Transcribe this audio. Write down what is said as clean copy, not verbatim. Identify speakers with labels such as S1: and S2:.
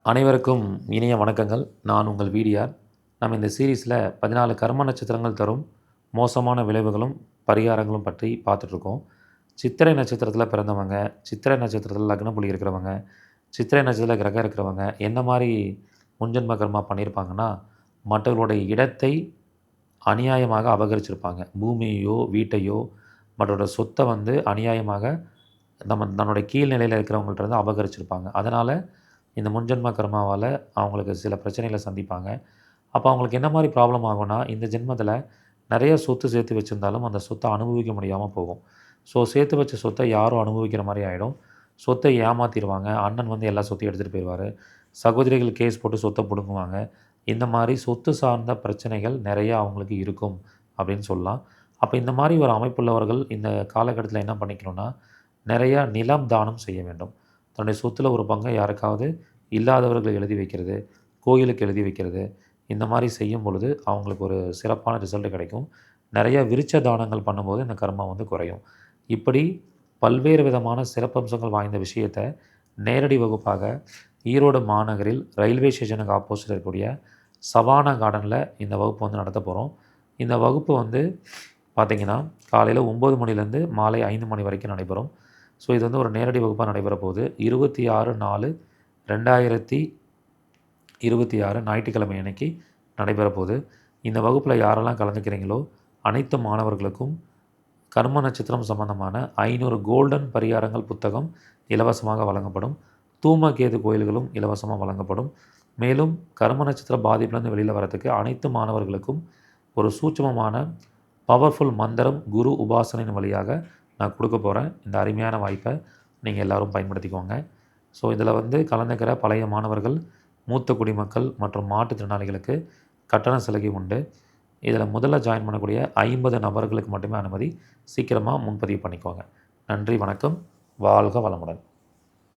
S1: அனைவருக்கும் இனிய வணக்கங்கள். நான் உங்கள் வீடியார். நம்ம இந்த சீரீஸில் 14 கர்ம நட்சத்திரங்கள் தரும் மோசமான விளைவுகளும் பரிகாரங்களும் பற்றி பார்த்துட்ருக்கோம். சித்திரை நட்சத்திரத்தில் பிறந்தவங்க, சித்திரை நட்சத்திரத்தில் லக்ன புள்ளி இருக்கிறவங்க, சித்திரை நட்சத்திரத்தில் கிரகம் இருக்கிறவங்க என்ன மாதிரி முன்ஜென்ம கர்மா பண்ணியிருப்பாங்கன்னா, மற்றவர்களுடைய இடத்தை அநியாயமாக அபகரிச்சிருப்பாங்க. பூமியையோ வீட்டையோ மற்றவரோட சொத்தை அநியாயமாக தன்னுடைய கீழ்நிலையில் இருக்கிறவங்கள்ட்ட அபகரிச்சிருப்பாங்க. அதனால் இந்த முன்ஜென்ம கர்மாவால் அவங்களுக்கு சில பிரச்சனைகளை சந்திப்பாங்க. அப்போ அவங்களுக்கு என்ன மாதிரி ப்ராப்ளம் ஆகும்னா, இந்த ஜென்மத்தில் நிறைய சொத்து சேர்த்து வச்சுருந்தாலும் அந்த சொத்தை அனுபவிக்க முடியாமல் போகும். ஸோ சேர்த்து வச்ச சொத்தை யாரும் அனுபவிக்கிற மாதிரி ஆகிடும். சொத்தை ஏமாற்றிடுவாங்க. அண்ணன் எல்லா சொத்தையும் எடுத்துகிட்டு போயிடுவார். சகோதரிகள் கேஸ் போட்டு சொத்தை பிடுங்குவாங்க. இந்த மாதிரி சொத்து சார்ந்த பிரச்சனைகள் நிறையா அவங்களுக்கு இருக்கும் அப்படின்னு சொல்லலாம். அப்போ இந்த மாதிரி ஒரு அமைப்புள்ளவர்கள் இந்த காலகட்டத்தில் என்ன பண்ணிக்கணும்னா, நிறையா நிலம் தானம் செய்ய வேண்டும். தன்னுடைய சொத்தில் ஒரு பங்கை யாருக்காவது இல்லாதவர்கள் எழுதி வைக்கிறது, கோயிலுக்கு எழுதி வைக்கிறது, இந்த மாதிரி செய்யும் பொழுது அவங்களுக்கு ஒரு சிறப்பான ரிசல்ட் கிடைக்கும். நிறைய விருட்ச தானங்கள் பண்ணும்போது இந்த கர்மா குறையும். இப்படி பல்வேறு விதமான சிறப்பம்சங்கள் வாய்ந்த விஷயத்தை நேரடி வகுப்பாக ஈரோடு மாநகரில் ரயில்வே ஸ்டேஷனுக்கு ஆப்போசிட் இருக்கக்கூடிய சவானா கார்டனில் இந்த வகுப்பு நடத்த போகிறோம். இந்த வகுப்பு பார்த்திங்கன்னா காலையில் 9 மணிலேருந்து மாலை 5 மணி வரைக்கும் நடைபெறும். ஸோ இது ஒரு நேரடி வகுப்பாக நடைபெற போகுது. 26/4/2026 ஞாயிற்றுக்கிழமை அன்னைக்கு நடைபெற போகுது. இந்த வகுப்பில் யாரெல்லாம் கலந்துக்கிறீங்களோ அனைத்து மாணவர்களுக்கும் கர்ம நட்சத்திரம் சம்பந்தமான 500 கோல்டன் பரிகாரங்கள் புத்தகம் இலவசமாக வழங்கப்படும். தூமகேது கோயில்களும் இலவசமாக வழங்கப்படும். மேலும் கர்ம நட்சத்திர பாதிப்புலேருந்து வெளியில் வரத்துக்கு அனைத்து மாணவர்களுக்கும் ஒரு சூட்சமமான பவர்ஃபுல் மந்திரம் குரு உபாசனையின் வழியாக நான் கொடுக்க போகிறேன். இந்த அருமையான வாய்ப்பை நீங்கள் எல்லோரும் பயன்படுத்திக்கோங்க. ஸோ இதில் கலந்துக்கிற பழைய மாணவர்கள், மூத்த குடிமக்கள் மற்றும் மாற்றுத்திறனாளிகளுக்கு கட்டண சலுகை உண்டு. இதில் முதல்ல ஜாயின் பண்ணக்கூடிய 50 நபர்களுக்கு மட்டுமே அனுமதி. சீக்கிரமாக முன்பதிவு பண்ணிக்கோங்க. நன்றி, வணக்கம். வாழ்க வளமுடன்.